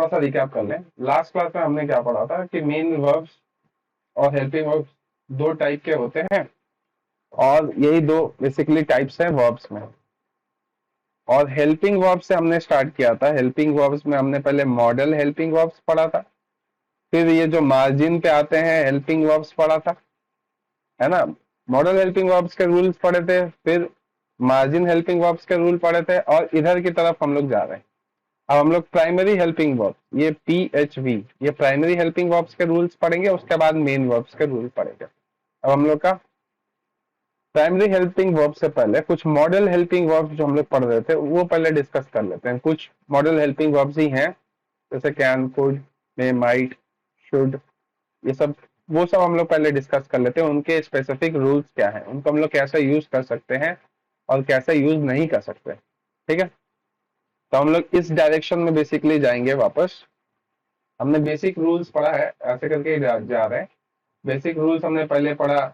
थोड़ा सा रिकैप कर लें। लास्ट क्लास में हमने क्या पढ़ा था कि मेन वर्ब्स और हेल्पिंग वर्ब्स दो टाइप के होते हैं, और यही दो बेसिकली टाइप्स हैं वर्ब्स में। और हेल्पिंग वर्ब्स से हमने स्टार्ट किया था। हेल्पिंग वर्ब्स में हमने पहले मॉडल हेल्पिंग वर्ब्स पढ़ा था, फिर ये जो मार्जिन पे आते हैं हेल्पिंग वर्ब्स पढ़ा था, है ना। मॉडल हेल्पिंग वर्ब्स के रूल्स पढ़े थे, फिर मार्जिन हेल्पिंग वर्ब्स के रूल पढ़े थे, और इधर की तरफ हम लोग जा रहे हैं। अब हम लोग प्राइमरी हेल्पिंग वर्ब, ये PHV, ये प्राइमरी हेल्पिंग वर्ब्स के रूल्स पढ़ेंगे, उसके बाद मेन वर्ब्स के रूल पढ़ेंगे। अब हम लोग का प्राइमरी हेल्पिंग वर्ब से पहले कुछ मॉडल हेल्पिंग वर्ब्स जो हम लोग पढ़ रहे थे वो पहले डिस्कस कर लेते हैं। कुछ मॉडल हेल्पिंग वर्ब्स ही हैं, जैसे can, could, may, might, should, ये सब, वो सब हम लोग पहले डिस्कस कर लेते हैं। उनके स्पेसिफिक रूल्स क्या हैं, उनको हम लोग कैसे यूज कर सकते हैं और कैसे यूज नहीं कर सकते, ठीक है। तो हम लोग इस डायरेक्शन में बेसिकली जाएंगे वापस। हमने बेसिक रूल्स पढ़ा है, ऐसे करके ही जा रहे हैं। बेसिक रूल्स हमने पहले पढ़ा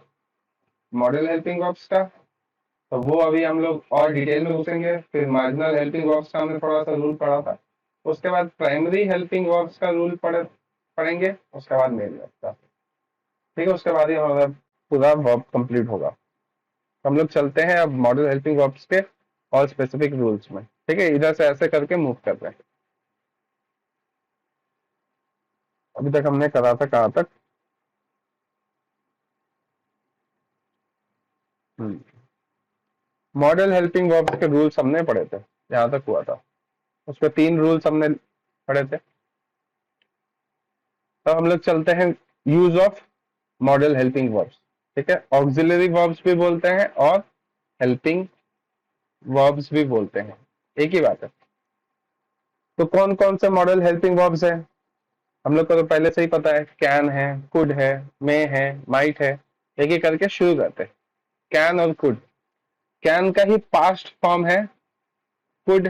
मॉडल हेल्पिंग वर्ब्स का, तो वो अभी हम लोग और डिटेल में घुसेंगे। फिर मार्जिनल हेल्पिंग वर्ब्स का हमने थोड़ा सा रूल पढ़ा था, उसके बाद प्राइमरी हेल्पिंग वर्ब्स का रूल पढ़ेंगे, उसके बाद मेन वर्ब का, ठीक है। उसके बाद ही हमारा पूरा वर्ब कंप्लीट होगा। तो हम लोग चलते हैं अब मॉडल हेल्पिंग वर्ब्स के और स्पेसिफिक रूल्स में, ठीक है। इधर से ऐसे करके मूव कर रहे हैं। अभी तक हमने करा था कहाँ तक? मॉडल हेल्पिंग वर्ब्स के रूल्स हमने पढ़े थे, यहाँ तक हुआ था। उसके 3 रूल्स हमने पढ़े थे। तो हम लोग चलते हैं use of model helping verbs, ठीक है। ऑक्सिलरी वर्ब्स भी बोलते हैं और हेल्पिंग वर्ब्स भी बोलते हैं, एक ही बात है। तो कौन कौन से मॉडल हेल्पिंग वर्ब्स हैं हम लोग को तो पहले से ही पता है। कैन है, कुड है, मे है, माइट है। एक एक करके शुरू करते हैं। कैन और कुड, कैन का ही पास्ट फॉर्म है कुड,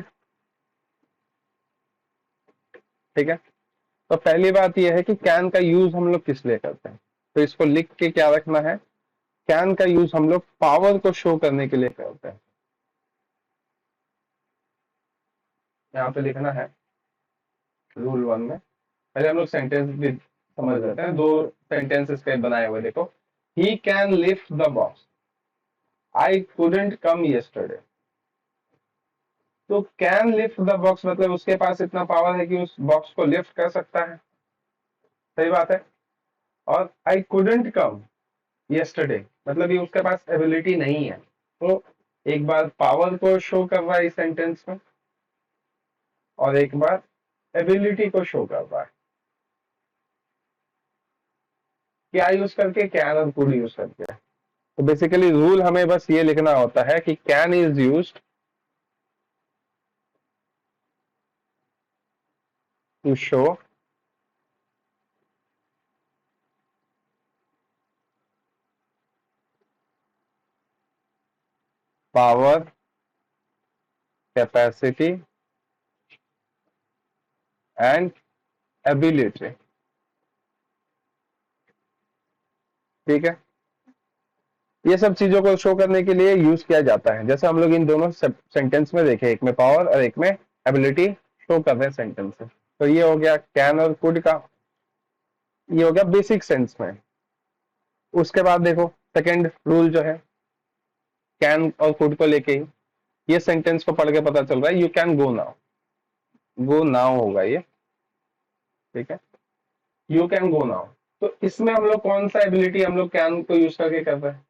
ठीक है। तो पहली बात यह है कि कैन का यूज हम लोग किस लिए करते हैं, तो इसको लिख के क्या रखना है, कैन का यूज हम लोग पावर को शो करने के लिए करते हैं। यहाँ पे लिखना है रूल 1 में। पहले हम लोग सेंटेंस भी समझ लेते हैं, 2 सेंटेंसेस के बनाए हुए। देखो, he can lift the box, I couldn't come yesterday. तो कैन लिफ्ट द बॉक्स मतलब उसके पास इतना पावर है कि उस बॉक्स को लिफ्ट कर सकता है, सही बात है। और आई कुडंट कम यस्टरडे मतलब ये उसके पास एबिलिटी नहीं है। तो एक बार पावर को शो कर रहा है इस सेंटेंस में, और एक बार एबिलिटी को शो कर रहा है। क्या यूज करके? कैन और कुड यूज करके। तो बेसिकली रूल हमें बस ये लिखना होता है कि can is used to show power, capacity and ability, ठीक है। ये सब चीजों को शो करने के लिए यूज किया जाता है। जैसे हम लोग इन दोनों सेंटेंस में देखे, एक में पावर और एक में एबिलिटी शो कर रहे हैं सेंटेंस से। तो ये हो गया कैन और कुड का, ये हो गया बेसिक सेंस में। उसके बाद देखो सेकंड रूल जो है कैन और कुड को लेके ही, ये सेंटेंस को पढ़ के पता चल रहा है you can go now, go now होगा ये, ठीक है। यू कैन गो नाउ, तो इसमें हम लोग कौन सा एबिलिटी हम लोग कैन को यूज करके कर रहे हैं,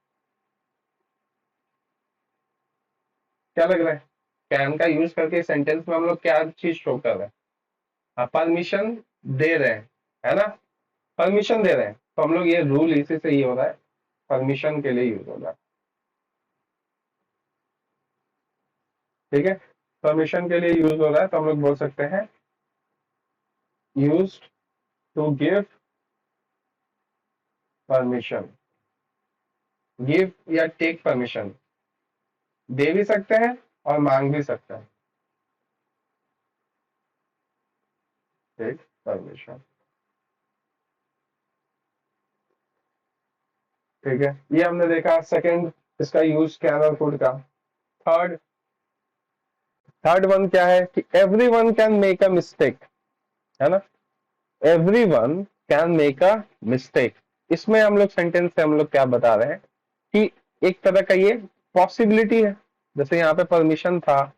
क्या लग रहा है? कैन का यूज करके सेंटेंस में हम लोग क्या चीज शो कर रहे हैं? परमिशन दे रहे हैं, है ना। परमिशन दे रहे हैं, तो हम लोग ये रूल इसी से ये हो रहा है, परमिशन के लिए यूज हो रहा है, ठीक है। परमिशन के लिए यूज हो रहा है, तो हम लोग बोल सकते हैं used to give permission. Give या टेक परमिशन, दे भी सकते हैं और मांग भी सकते हैं, टेक परमिशन, ठीक है। ये हमने देखा सेकंड, इसका यूज कैन और कुड का। थर्ड, थर्ड वन क्या है कि every one can make a mistake, है ना। Everyone can make a mistake, इसमें हम लोग सेंटेंस से हम लोग क्या बता रहे हैं कि एक तरह का ये पॉसिबिलिटी है। जैसे यहाँ पे परमिशन था,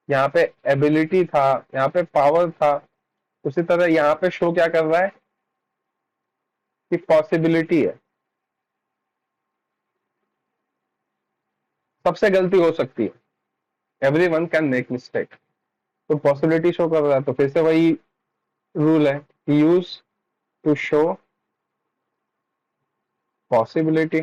यहाँ पे एबिलिटी था, यहाँ पे पावर था, उसी तरह यहाँ पे शो क्या कर रहा है कि पॉसिबिलिटी है, सबसे गलती हो सकती है, एवरीवन कैन मेक मिस्टेक, तो पॉसिबिलिटी शो कर रहा है। तो फिर से वही रूल है, यूज टू शो पॉसिबिलिटी।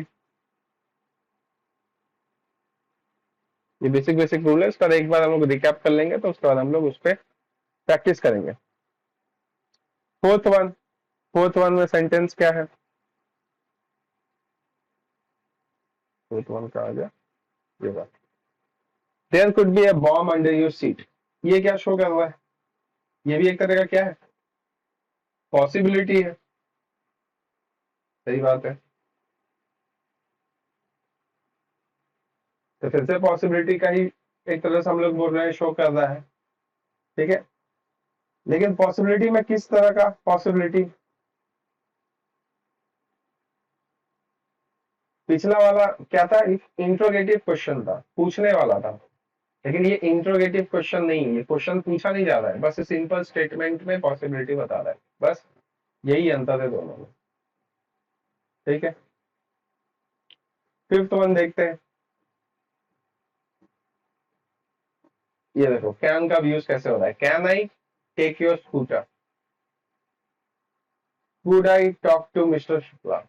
ये बेसिक बेसिक रूल है, इसका एक बार हम लोग रिकैप कर लेंगे तो उसके बाद हम लोग उस पर प्रैक्टिस करेंगे। फोर्थ वन में सेंटेंस क्या है, फोर्थ वन का आ गया ये बात, there could be a bomb under your seat, ये क्या शो कर रहा है, ये भी एक तरह का क्या है, पॉसिबिलिटी है। सही बात है, तो फिर से पॉसिबिलिटी का ही एक तरह से हम लोग बोल रहे हैं, शो कर रहा है। ठीक है, लेकिन पॉसिबिलिटी में किस तरह का पॉसिबिलिटी, पिछला वाला क्या था, इंट्रोगेटिव क्वेश्चन था, पूछने वाला था, लेकिन ये इंट्रोगेटिव क्वेश्चन नहीं है, ये क्वेश्चन पूछा नहीं जा रहा है, बस सिंपल स्टेटमेंट में पॉसिबिलिटी बता रहा है, बस यही अंतर है दोनों में। ठीक है, फिफ्थ वन देखते हैं। ये देखो कैन का यूज कैसे हो रहा है, can I take your scooter, would I talk to mister Shukla,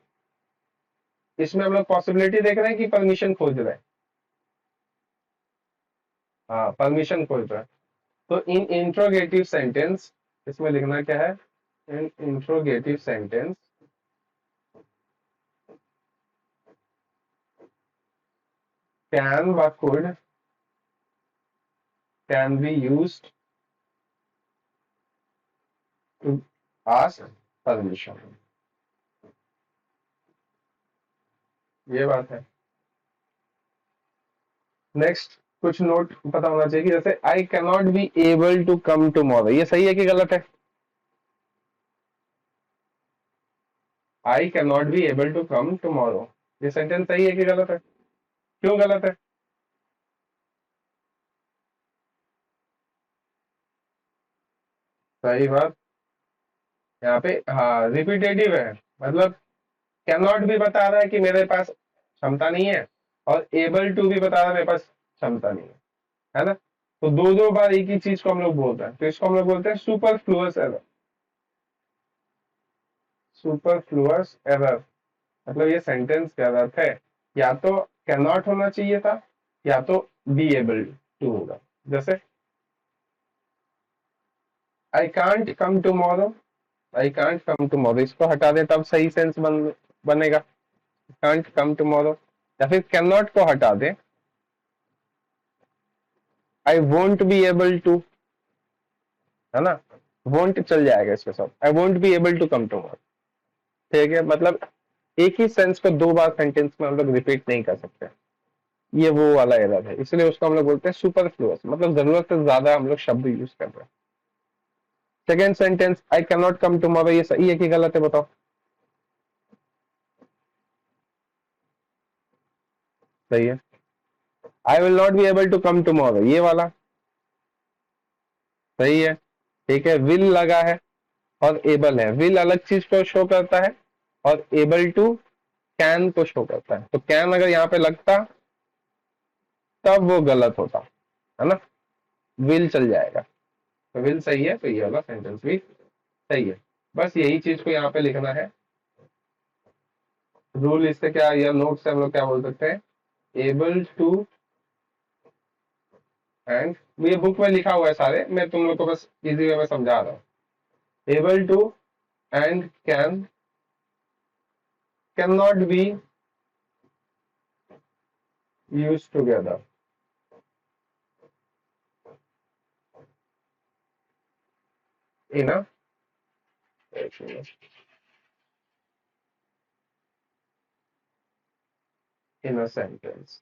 इसमें हम लोग पॉसिबिलिटी देख रहे हैं कि परमिशन खोज रहे हैं, हाँ परमिशन खोज रहे हैं। तो इन इंट्रोगेटिव सेंटेंस, इसमें लिखना क्या है, इन इंट्रोगेटिव सेंटेंस कैन व could can be used to ask permission, ये बात है। नेक्स्ट कुछ नोट पता होना चाहिए कि जैसे I can not be able to come tomorrow, ये सही है कि गलत है, I can not be able to come tomorrow, ये सेंटेंस सही है कि गलत है, क्यों गलत है, सही बात। यहाँ पे हाँ रिपीटेटिव है, मतलब कैन नॉट भी बता रहा है कि मेरे पास क्षमता नहीं है, और एबल टू भी बता रहा है मेरे पास क्षमता नहीं है ना। तो दो दो बार एक ही चीज को हम लोग बोलते हैं, तो इसको हम लोग बोलते हैं सुपरफ्लुअस एरर, सुपरफ्लुअस एरर। मतलब ये सेंटेंस का अर्थ है, या तो कैन नॉट होना चाहिए था, या तो बी एबल टू होगा। जैसे I can't come tomorrow, I can't come tomorrow, इसको हटा दे तब सही सेंस बनेगा, कांट कम टुमारो। या फिर कैन नॉट को हटा दे, I won't be able to, है ना, वोंट चल जाएगा इसके साथ, I won't be able to come tomorrow. ठीक है, मतलब एक ही सेंस को दो बार सेंटेंस में हम लोग रिपीट नहीं कर सकते, ये वो वाला एरर है, इसलिए उसको हम लोग बोलते हैं सुपरफ्लुअस, मतलब जरूरत से ज्यादा हम लोग शब्द यूज कर रहे हैं। Second sentence I can not come tomorrow, ये सही है कि गलत है बताओ, सही है। I will not be able to come tomorrow, ये वाला सही है। ठीक है, विल लगा है और एबल है, विल अलग चीज को शो करता है और एबल टू कैन को शो करता है, तो कैन अगर यहाँ पे लगता तब वो गलत होता, है ना, विल चल जाएगा, तो विल सही है, तो ये वाला सेंटेंस भी सही है। बस यही चीज को यहाँ पे लिखना है, रूल इससे क्या या नोट से हम लोग क्या बोल सकते हैं, एबल टू एंड, ये बुक में लिखा हुआ है सारे, मैं तुम लोग को बस इजी वे में समझा रहा हूँ। Able to and can not be use together in a in a sentence.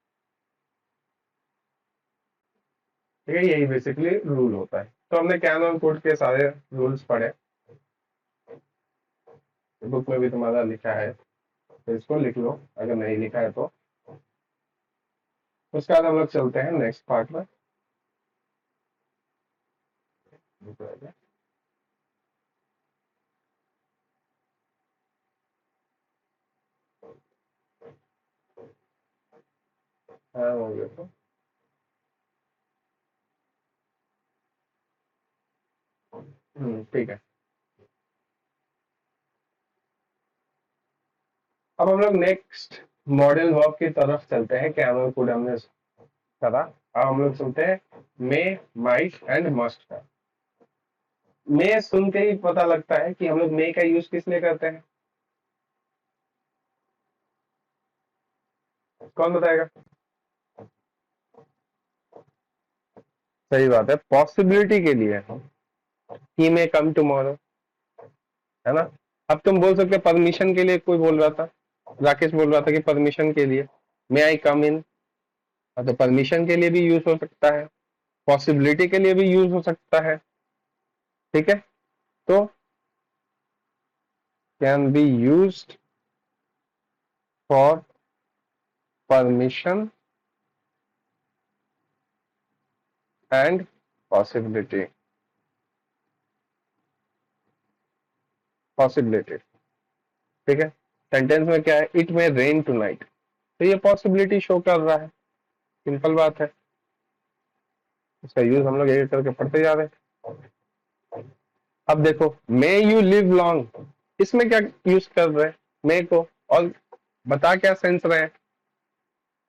ठीक है, यही बेसिकली रूल होता है। तो हमने कैन और कुड के सारे रूल्स पढ़े। बुक में भी तुम्हारा लिखा है, तो इसको लिख लो अगर नहीं लिखा है तो। उसके बाद हम लोग चलते हैं नेक्स्ट पार्ट में। हाँ हो गया तो ठीक है। अब हम लोग नेक्स्ट मॉडल वर्ब की तरफ चलते हैं। कैमल कुड हमने करा, अब हम लोग चलते हैं मे, माइट एंड मस्ट का। मे सुन के ही पता लगता है कि हम लोग मे का यूज किस लिए करते हैं। कौन बताएगा? सही बात है, पॉसिबिलिटी के लिए। ही मे कम टुमारो, है ना। अब तुम बोल सकते परमिशन के लिए, कोई बोल रहा था, राकेश बोल रहा था कि परमिशन के लिए मे आई कम इन, तो परमिशन के लिए भी यूज हो सकता है, पॉसिबिलिटी के लिए भी यूज हो सकता है। ठीक है, तो can be used for permission and possibility. Possibility, ठीक है। सेंटेंस में क्या है, इट में रेन टू नाइट, तो ये पॉसिबिलिटी शो कर रहा है, सिंपल बात है। इसका यूज हम लोग एक करके पढ़ते जा रहे हैं। अब देखो मे यू लिव लॉन्ग, इसमें क्या यूज कर रहे हैं मे को, और बता क्या सेंस रहे हैं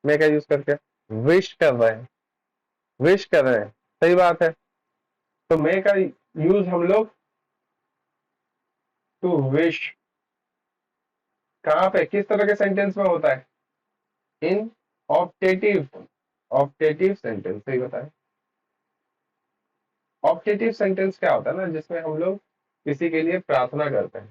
मे का यूज करके, विश कर रहे हैं, विश कर रहे हैं, सही बात है। तो मे का यूज हम लोग टू विश कहाँ पे, किस तरह के सेंटेंस में होता है, इन ऑप्टेटिव, ऑप्टेटिव सेंटेंस, सही बताए। ऑप्टेटिव सेंटेंस क्या होता है ना, जिसमें हम लोग किसी के लिए प्रार्थना करते हैं,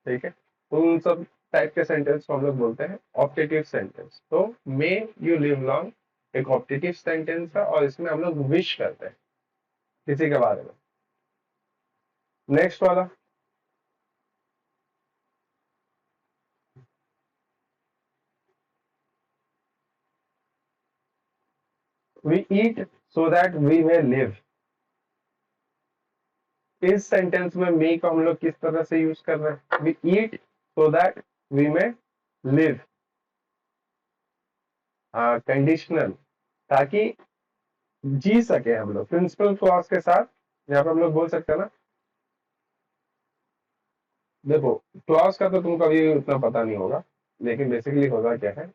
ठीक है, तो उन सब टाइप के सेंटेंस को हम लोग बोलते हैं ऑप्टेटिव सेंटेंस। तो मे यू लिव लॉन्ग एक ऑप्टेटिव सेंटेंस है, और इसमें हम लोग विश करते हैं किसी के बारे में। नेक्स्ट वाला, we eat so that we may live. इस सेंटेंस में मे को हम लोग किस तरह से यूज कर रहे हैं, we eat so that we may live, conditional, ताकि जी सके हम लोग, प्रिंसिपल क्लॉज के साथ। यहाँ पे हम लोग बोल सकते हैं ना, देखो क्लॉज का तो तुमको अभी उतना पता नहीं होगा, लेकिन बेसिकली होगा क्या है,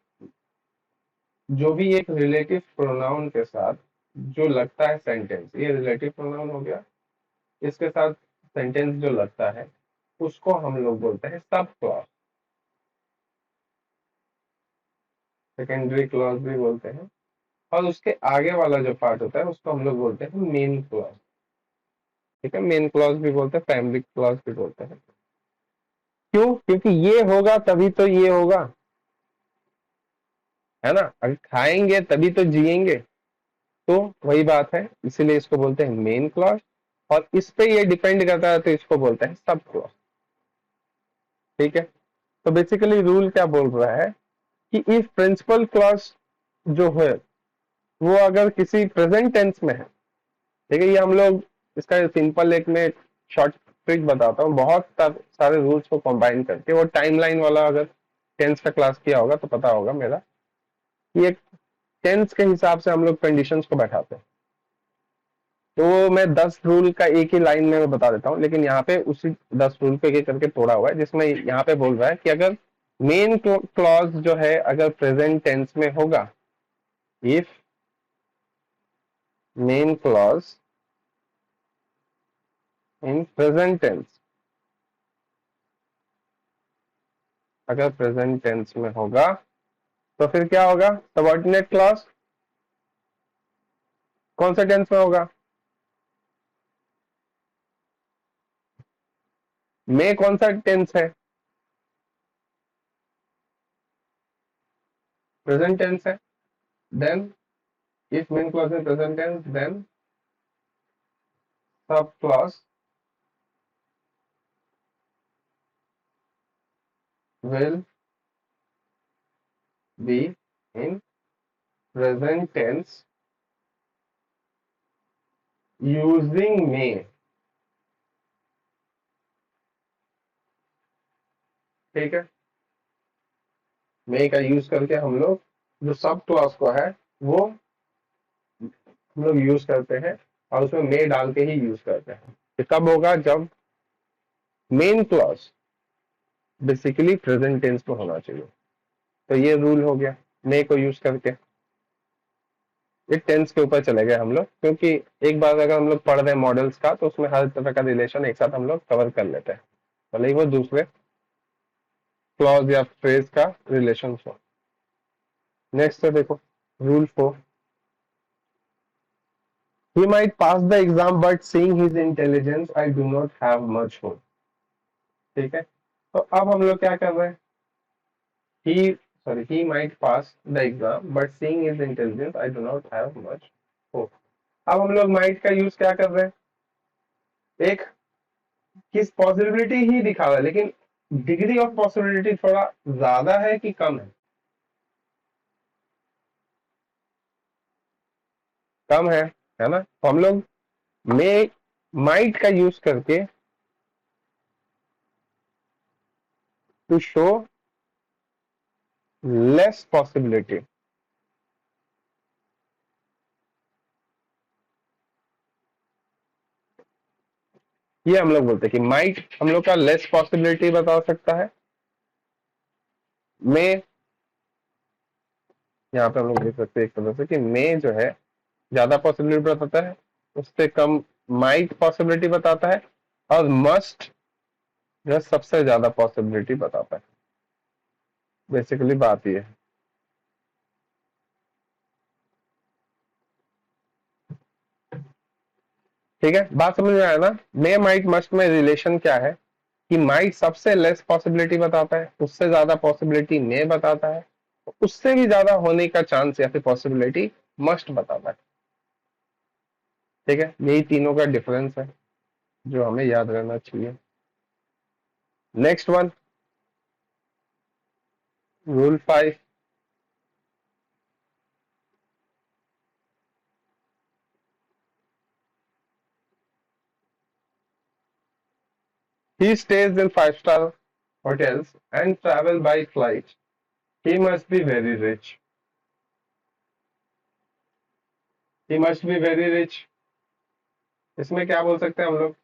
जो भी एक रिलेटिव प्रोनाउन के साथ जो लगता है सेंटेंस, ये रिलेटिव प्रोनाउन हो गया, इसके साथ सेंटेंस जो लगता है उसको हम लोग बोलते हैं सब क्लॉज, सेकेंडरी क्लॉज भी बोलते हैं, और उसके आगे वाला जो पार्ट होता है उसको हम लोग बोलते हैं मेन क्लॉज। ठीक है, मेन क्लॉज भी बोलते हैं, प्राइमरी क्लॉज भी बोलते हैं। क्यों? क्योंकि ये होगा तभी तो ये होगा, है ना, अगर खाएंगे तभी तो जिएंगे, तो वही बात है, इसीलिए इसको बोलते हैं मेन क्लॉज, और इस पे ये डिपेंड करता है तो इसको बोलते हैं सब क्लॉज। ठीक है, तो बेसिकली रूल क्या बोल रहा है कि इफ प्रिंसिपल क्लॉज जो है वो अगर किसी प्रेजेंट टेंस में है, ठीक है, ये हम लोग इसका सिंपल एक में शॉर्ट ट्रिक बताता हूँ, बहुत सारे रूल्स को कंबाइन करके, वो टाइमलाइन वाला अगर टेंस का क्लास किया होगा तो पता होगा मेरा, कि एक टेंस के हिसाब से हम लोग कंडीशंस को बैठाते हैं। तो मैं 10 रूल का एक ही लाइन में बता देता हूँ, लेकिन यहाँ पे उसी 10 रूल पे एक एक करके तोड़ा हुआ है, जिसमें यहाँ पे बोल रहा है कि अगर मेन क्लॉज जो है अगर प्रेजेंट टेंस में होगा, if main clause in present tense, अगर प्रेजेंट टेंस में होगा तो फिर क्या होगा, सबऑर्डिनेट क्लॉज कौन सा टेंस में होगा, में कौन सा टेंस है, प्रेजेंट टेंस है, then if main clause in present tense then sub clause will be in present tense using may। ठीक है, मे का यूज करके हम लोग जो सब क्लॉज को है वो हम लोग यूज करते हैं और उसमें मे डाल के ही यूज करते हैं। ये कब होगा? जब main clause basically present tense में होना चाहिए। तो ये रूल हो गया मे को यूज करके। ये टेंस के ऊपर चले गए हम लोग, क्योंकि एक बार अगर हम लोग पढ़ रहे हैं मॉडल्स का तो उसमें हर तरह का रिलेशन एक साथ हम लोग कवर कर लेते हैं, भले ही वो दूसरे क्लॉज या फ्रेज का रिलेशन हो। नेक्स्ट है देखो rule 4, he might pass the exam but seeing his intelligence I do not have much hope। ठीक है, तो अब हम लोग क्या कर रहे हैं? he might pass the exam but seeing his intelligence I do not have much hope। अब हम लोग might का यूज क्या कर रहे हैं? एक किस पॉसिबिलिटी ही दिखा रहा है, लेकिन डिग्री ऑफ पॉसिबिलिटी थोड़ा ज्यादा है कि कम है? कम है ना? तो हम लोग मे माइट का यूज करके टू शो लेस पॉसिबिलिटी, ये हम लोग बोलते हैं कि माइट हम लोग का लेस पॉसिबिलिटी बता सकता है। मे यहाँ पे हम लोग देख सकते हैं एक तरह से कि मे जो है ज्यादा पॉसिबिलिटी बताता है, उससे कम माइट पॉसिबिलिटी बताता है, और मस्ट जो है सबसे ज्यादा पॉसिबिलिटी बताता है। बेसिकली बात ये है। ठीक है, बात समझ में आया ना? मे माइट मस्ट में रिलेशन क्या है कि माइट सबसे लेस पॉसिबिलिटी बताता है, उससे ज्यादा पॉसिबिलिटी मे बताता है, उससे भी ज्यादा होने का चांस या फिर पॉसिबिलिटी मस्ट बताता है। ठीक है, यही तीनों का डिफरेंस है जो हमें याद रहना चाहिए। Next one, rule 5, he stays in 5-star hotels and travel by flight, he must be very rich। he must be very rich, इसमें क्या बोल सकते हैं हम लोग?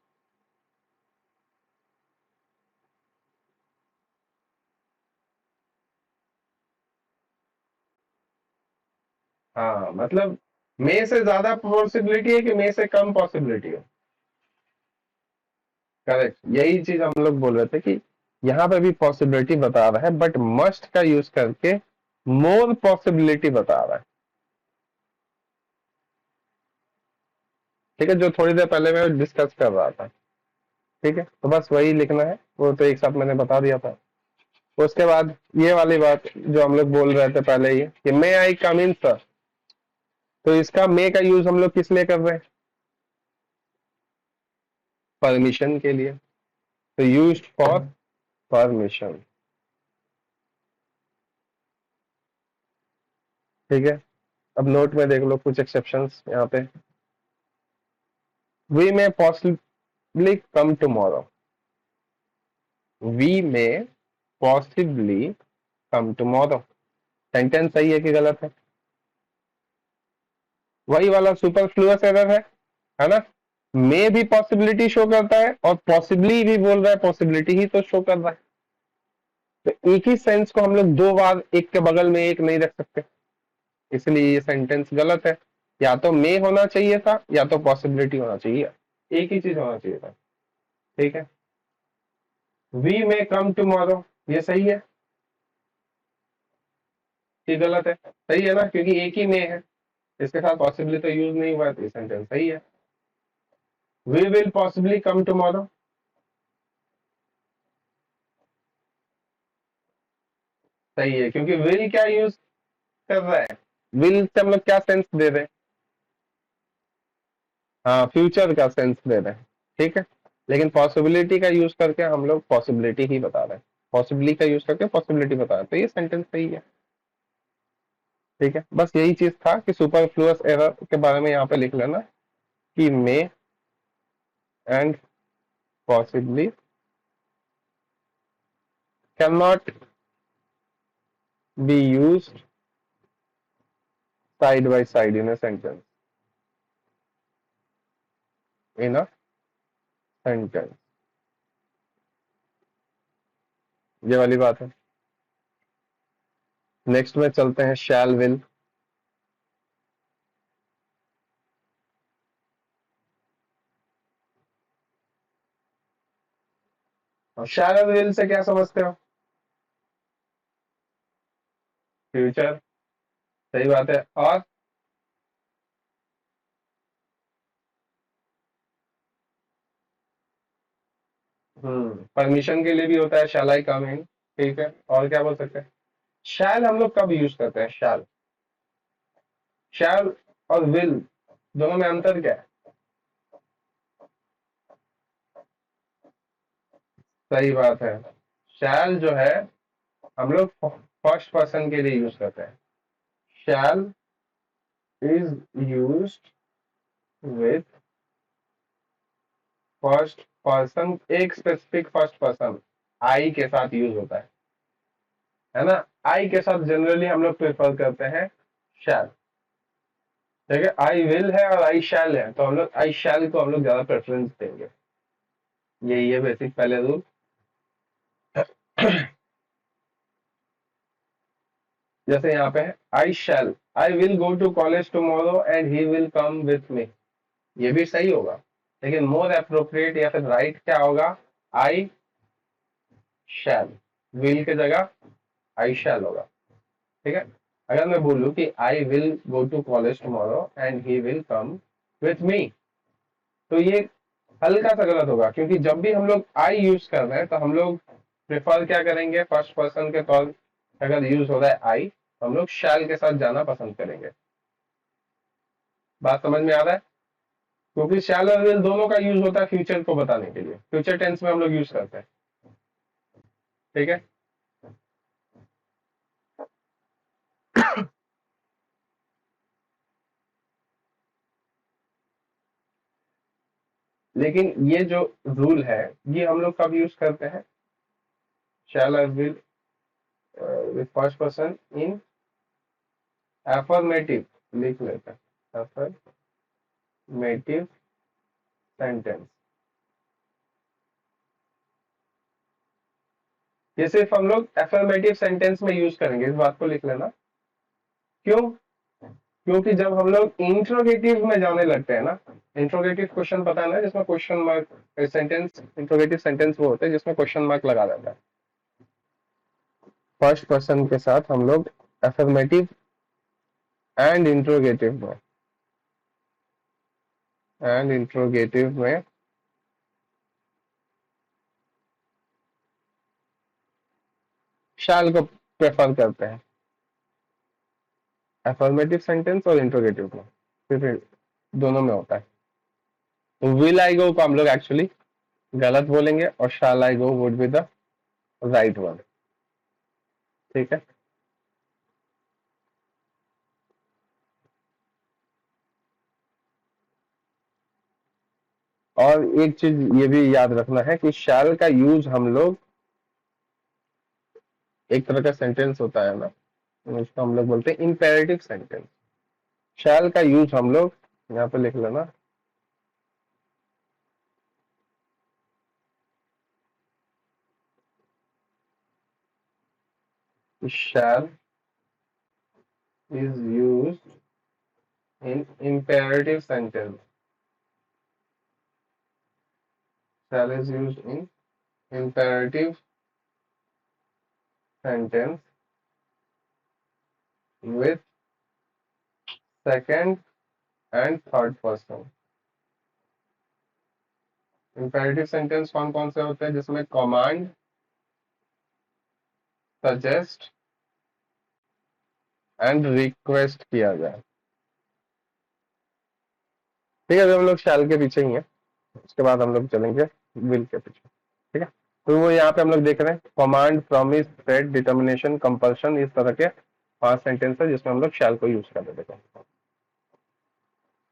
हाँ, मतलब मे से ज्यादा पॉसिबिलिटी है कि मे से कम पॉसिबिलिटी है? करेक्ट, यही चीज हम लोग बोल रहे थे कि यहाँ पे भी पॉसिबिलिटी बता रहा है बट मस्ट का यूज करके मोर पॉसिबिलिटी बता रहा है। ठीक है, जो थोड़ी देर पहले मैं डिस्कस कर रहा था। ठीक है, तो बस वही लिखना है, वो तो एक साथ मैंने बता दिया था। उसके बाद ये वाली बात जो हम लोग बोल रहे थे पहले ही कि मे आई कम इन सर, तो इसका मे का यूज हम लोग किस लिए कर रहे हैं? परमिशन के लिए, तो यूज फॉर परमिशन। ठीक है, अब नोट में देख लो कुछ एक्सेप्शंस यहाँ पे। We may possibly come tomorrow, we may possibly come tomorrow, sentence सही है कि गलत है? वही वाला सुपरफ्लुअस एरर है ना? मे भी पॉसिबिलिटी शो करता है और पॉसिबली भी बोल रहा है, पॉसिबिलिटी ही तो शो कर रहा है। तो एक ही सेंस को हम लोग दो बार एक के बगल में एक नहीं रख सकते, इसलिए ये सेंटेंस गलत है। या तो मे होना चाहिए था या तो पॉसिबिलिटी होना चाहिए, एक ही चीज होना चाहिए था। ठीक है, वी मे कम टुमारो, ये सही है कि गलत है? सही है ना, क्योंकि एक ही मे है, इसके साथ पॉसिबली तो यूज नहीं हुआ है, तो ये सेंटेंस सही है। We will possibly come tomorrow, सही है, क्योंकि विल क्या यूज कर रहा है? विल से हम लोग क्या सेंस दे रहे हैं? हाँ, फ्यूचर का सेंस दे रहे हैं। ठीक है, लेकिन पॉसिबिलिटी का यूज करके हम लोग पॉसिबिलिटी ही बता रहे हैं, पॉसिबली का यूज करके पॉसिबिलिटी बताया, तो ये सेंटेंस सही है। ठीक है, बस यही चीज था कि सुपरफ्लुअस एरर के बारे में यहाँ पे लिख लेना कि may and possibly can not be used side by side in a sentence, in a sentence, ये वाली बात है। नेक्स्ट में चलते हैं शैल विल। और शैल और विल से क्या समझते हो? फ्यूचर, सही बात है। और परमिशन के लिए भी होता है शैल आई कम इन। ठीक है, और क्या बोल सकते हैं? शैल हम लोग कब यूज करते हैं? शैल, शैल और विल दोनों में अंतर क्या है? सही बात है, शैल जो है हम लोग फर्स्ट पर्सन के लिए यूज करते हैं। Shall is used with first person, एक स्पेसिफिक फर्स्ट पर्सन आई के साथ यूज होता है ना। आई के साथ जनरली हम लोग प्रेफर करते हैं शैल। ठीक है, आई विल है और आई शैल है, तो हम लोग आई शैल को हम लोग ज्यादा प्रेफरेंस देंगे। यही है बेसिक पहले रूल। जैसे यहाँ पे है I shall, I will go to college tomorrow and he will come with me, ये भी सही होगा, लेकिन मोर अप्रोप्रिएट या फिर राइट क्या होगा? आई शैल, विल की जगह आई शैल होगा। ठीक है, अगर मैं बोलूं कि I will go to college tomorrow and he will come with me, तो ये हल्का सा गलत होगा, क्योंकि जब भी हम लोग आई यूज कर रहे हैं तो हम लोग प्रेफर क्या करेंगे? फर्स्ट पर्सन के तौर अगर यूज हो रहा है आई, तो हम लोग शैल के साथ जाना पसंद करेंगे। बात समझ में आ रहा है? क्योंकि शैल और विल दोनों का यूज होता है फ्यूचर को बताने के लिए, फ्यूचर टेंस में हम लोग यूज करते हैं। ठीक है, लेकिन ये जो रूल है ये हम लोग कब यूज करते हैं? शैल और will with first person in affirmative, लिख लेते हैं एफर्मेटिव सेंटेंस। ये सिर्फ हम लोग एफर्मेटिव सेंटेंस में यूज करेंगे, इस बात को लिख लेना। क्यों? क्योंकि जब हम लोग इंट्रोगेटिव में जाने लगते हैं ना, इंट्रोगेटिव क्वेश्चन पता है ना, जिसमें question mark sentence, interrogative sentence वो होते हैं जिसमें क्वेश्चन मार्क लगा रहता है। फर्स्ट पर्सन के साथ हम लोग एफर्मेटिव एंड इंट्रोगेटिव में शैल को प्रेफर करते हैं, एफर्मेटिव सेंटेंस और इंट्रोगेटिव में, सिर्फ दोनों में होता है। तो विल आई गो को हम लोग एक्चुअली गलत बोलेंगे और shall I go would be the right one. ठीक है, और एक चीज ये भी याद रखना है कि शैल का यूज हम लोग, एक तरह का सेंटेंस होता है ना, उसको हम लोग बोलते हैं इंपेरेटिव सेंटेंस। शैल का यूज हम लोग यहाँ पे लिख लेना, shall is used in imperative sentence, shall is used in imperative sentence with second and third person। imperative sentence कौन कौन से होते हैं? जिसमें कमांड, सजेस्ट एंड रिक्वेस्ट किया जाए। ठीक है, अभी हम लोग शैल के पीछे ही हैं, उसके बाद हम लोग चलेंगे विल के पीछे। ठीक है। तो वो यहाँ पे हम लोग देख रहे हैं command, promise, threat, determination, compulsion, इस तरह के 5 सेंटेंस है जिसमें हम लोग शैल को यूज कर देते हैं।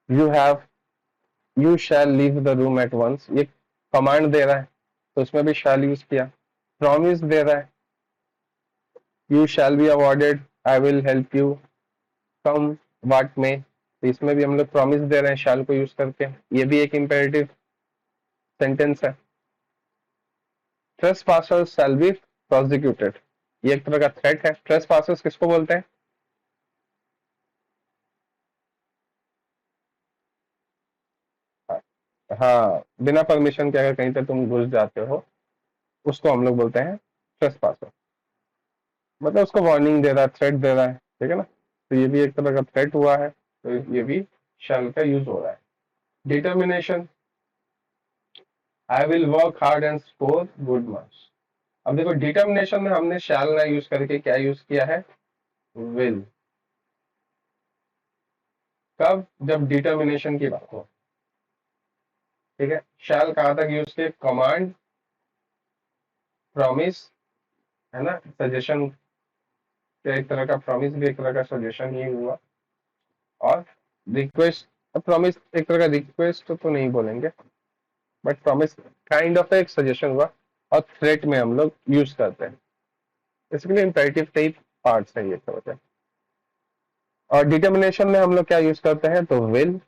You have, you shall leave the room at once, ये कमांड दे रहा है तो उसमें भी शैल यूज किया। प्रॉमिस दे रहा है, you shall be awarded, I will help you, come what में, तो इसमें भी हम लोग प्रॉमिस दे रहे हैं शैल को यूज करके, ये भी एक इंपेरेटिव सेंटेंस है। ट्रेसपासर्स शैल बी प्रोसिक्यूटेड, ये एक तरह का थ्रेट है। ट्रेसपासर्स किसको बोलते हैं? हाँ, बिना परमिशन के अगर कहीं पे तुम घुस जाते हो उसको हम लोग बोलते हैं ट्रेसपासर। मतलब उसको वार्निंग दे रहा है, थ्रेट दे रहा है, ठीक है ना। तो ये भी एक तरह का थ्रेट हुआ है, तो ये भी शैल का यूज हो रहा है। Determination, I will work hard and score good marks. अब देखो डिटर्मिनेशन में हमने शैल ना यूज करके क्या यूज किया है? विल। कब? जब डिटर्मिनेशन की बात हो, ठीक है। शैल कहां तक यूज किए? कमांड, प्रॉमिस, है ना, सजेशन, एक तरह का प्रॉमिस भी एक तरह का सजेशन ही हुआ, और रिक्वेस्ट। प्रॉमिस एक तरह का रिक्वेस्ट तो नहीं बोलेंगे, बट प्रॉमिस काइंड ऑफ एक सजेशन हुआ। और थ्रेट में हम लोग यूज करते हैं, बेसिकली इंपेरेटिव टाइप पार्ट्स है ये सब होते हैं। और डिटर्मिनेशन में हम लोग क्या यूज करते हैं? तो विल।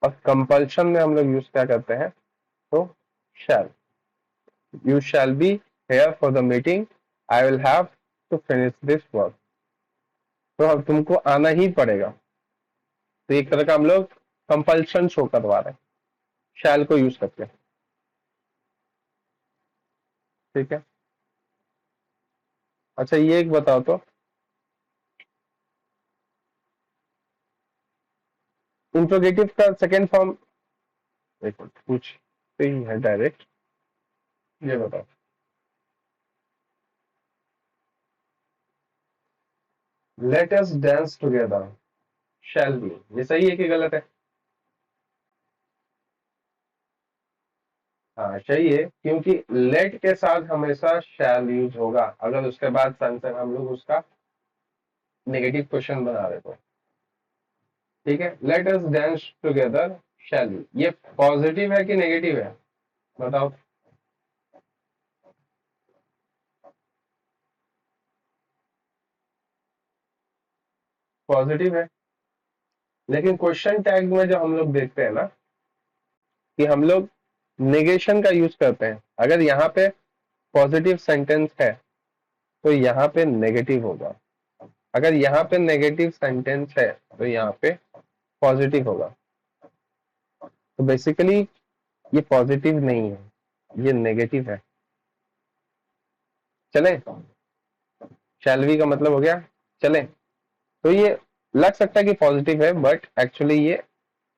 और कंपल्शन में हम लोग यूज क्या करते हैं? तो shall. You shall be here for the meeting, I will have to finish this work, तो अब तुमको आना ही पड़ेगा। तो एक तरह का हम लोग कंपल्शन शो करवा रहे हैं शैल को यूज करके, ठीक है। अच्छा ये एक बताओ तो, इंट्रोगेटिव का सेकेंड फॉर्म, एक मिनट पूछते ही है डायरेक्ट, ये बताओ। Let us dance together, shall be, ये सही है कि गलत है? हाँ सही है, क्योंकि लेट के साथ हमेशा शैल यूज होगा अगर उसके बाद सेंसर हम लोग उसका नेगेटिव क्वेश्चन बना रहे तो, ठीक है। Let us dance together shall be, ये पॉजिटिव है कि नेगेटिव है? बताओ। पॉजिटिव है, लेकिन क्वेश्चन टैग में जो हम लोग देखते हैं ना कि हम लोग नेगेशन का यूज करते हैं। अगर यहाँ पे पॉजिटिव सेंटेंस है तो यहाँ पे नेगेटिव होगा, अगर यहाँ पे नेगेटिव सेंटेंस है तो यहाँ पे पॉजिटिव होगा। तो बेसिकली ये पॉजिटिव नहीं है, ये नेगेटिव है। चले, शैल बी का मतलब हो गया चले। तो ये लग सकता है कि पॉजिटिव है, बट एक्चुअली ये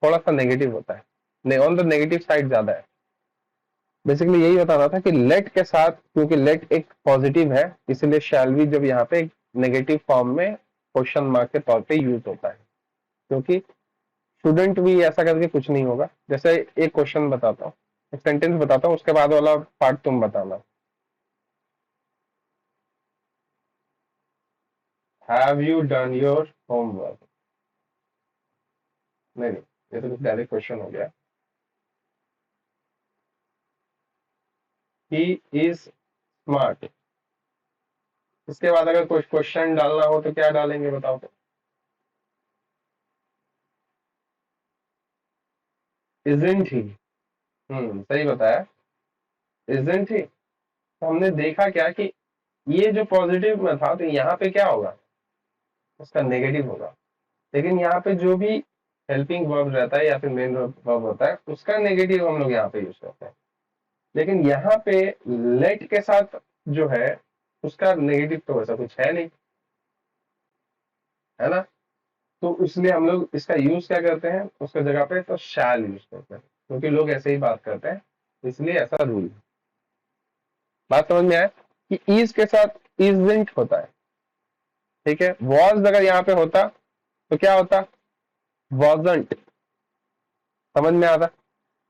थोड़ा सा नेगेटिव होता है, ऑन द नेगेटिव साइड ज्यादा है। बेसिकली यही बता रहा था कि लेट के साथ, क्योंकि लेट एक पॉजिटिव है, इसलिए शैल बी जब यहाँ पे नेगेटिव फॉर्म में क्वेश्चन मार्क के तौर पे यूज होता है, क्योंकि स्टूडेंट भी ऐसा करके कुछ नहीं होगा। जैसे एक क्वेश्चन बताता हूँ, एक सेंटेंस बताता हूँ, उसके बाद वाला पार्ट तुम बताना। Have you done your homework? नहीं नहीं, ये तो डायरेक्ट क्वेश्चन हो गया। ही इज स्मार्ट, इसके बाद अगर कुछ क्वेश्चन डालना हो तो क्या डालेंगे बताओ तो? इजंट ही, सही बताया, इजंट ही। तो हमने देखा क्या कि ये जो पॉजिटिव में था तो यहाँ पे क्या होगा? उसका नेगेटिव होगा। लेकिन यहाँ पे जो भी हेल्पिंग वर्ब रहता है या फिर मेन वर्ब होता है उसका नेगेटिव हम लोग यहाँ पे यूज करते हैं। लेकिन यहाँ पे लेट के साथ जो है उसका नेगेटिव तो ऐसा कुछ है नहीं, है ना। तो इसलिए हम लोग इसका यूज क्या करते हैं उसके जगह पे? तो शैल यूज करते हैं, क्योंकि लोग ऐसे ही बात करते हैं, इसलिए ऐसा रूल है। बात समझ में आया कि इज के साथ इजंट होता है, ठीक है। वॉज अगर यहाँ पे होता तो क्या होता? वॉजंट, समझ में आता।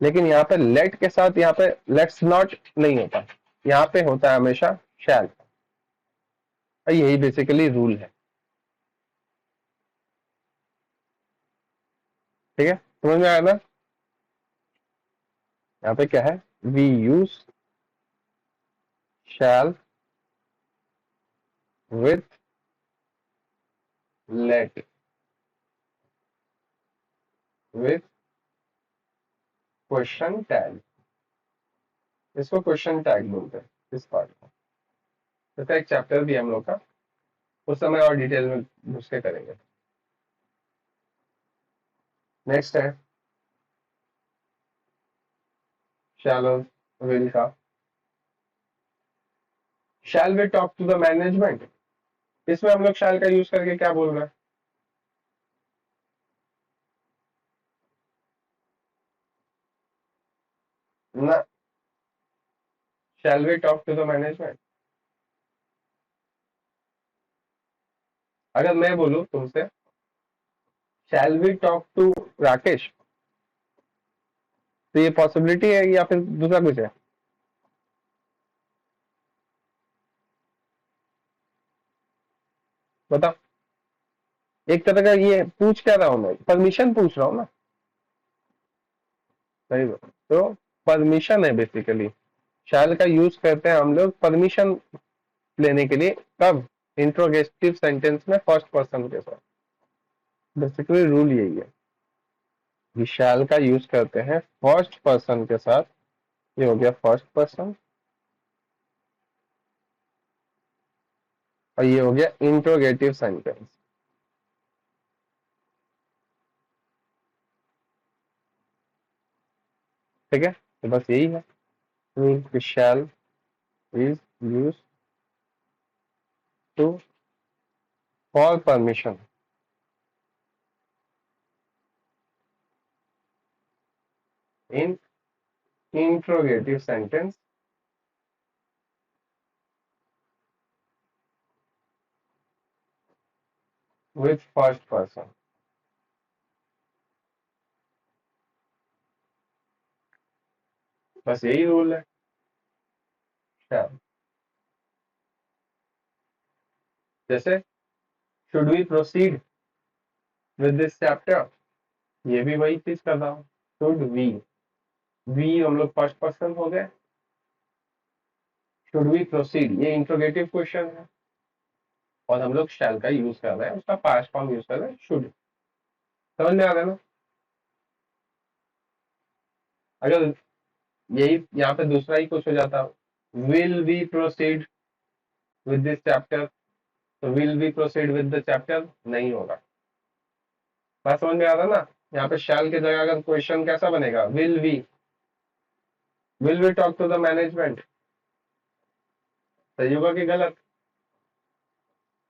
लेकिन यहाँ पे लेट के साथ यहाँ पे लेट्स नॉट नहीं होता, यहाँ पे होता है हमेशा शैल। यही बेसिकली रूल है। ठीक है, समझ में आया ना? यहाँ पे क्या है, we use shall with let with question tag. इसको क्वेश्चन टैग बोलते हैं इस पार्ट को। तो एक चैप्टर भी हम लोग का, उस समय और डिटेल में घुस के करेंगे। नेक्स्ट है शैलो विल का, shall we talk to the management. इसमें हम लोग शैल का यूज करके क्या बोल रहे हैं ना, shall we talk to the management. अगर मैं बोलूं तुमसे shall we talk to Rakesh, तो ये पॉसिबिलिटी है या फिर दूसरा कुछ है? बताओ। एक तरह का ये पूछ क्या रहा हूं मैं, परमिशन पूछ रहा हूँ ना। सही बात। तो परमिशन है बेसिकली, शैल का यूज करते हैं हम लोग परमिशन लेने के लिए। कब? इंट्रोगेटिव सेंटेंस में फर्स्ट पर्सन के साथ। बेसिकली रूल यही है कि शैल का यूज करते हैं फर्स्ट पर्सन के साथ। ये हो गया फर्स्ट पर्सन, और ये हो गया इंट्रोगेटिव सेंटेंस। ठीक है, तो बस यही है रूल कि shall is use to for permission in interrogative sentence with first person. बस यही रूल है। shall। जैसे should we proceed with this chapter, ये भी वही चीज कर रहा हूँ। शुड वी हम लोग फर्स्ट पर्सन हो गए। शुड वी प्रोसीड ये इंट्रोगेटिव क्वेश्चन है, और हम लोग शैल का यूज कर रहे हैं, उसका पास्ट फॉर्म यूज कर रहे हैं शुड। समझ में आ रहा है ना? अगर यही यहाँ पे दूसरा ही कुछ हो जाता, will we proceed with this chapter, तो will we proceed with the chapter नहीं होगा। बात समझ में आ रहा है ना? यहाँ पे शैल की जगह अगर क्वेश्चन कैसा बनेगा, will we talk to the management. सही होगा कि गलत?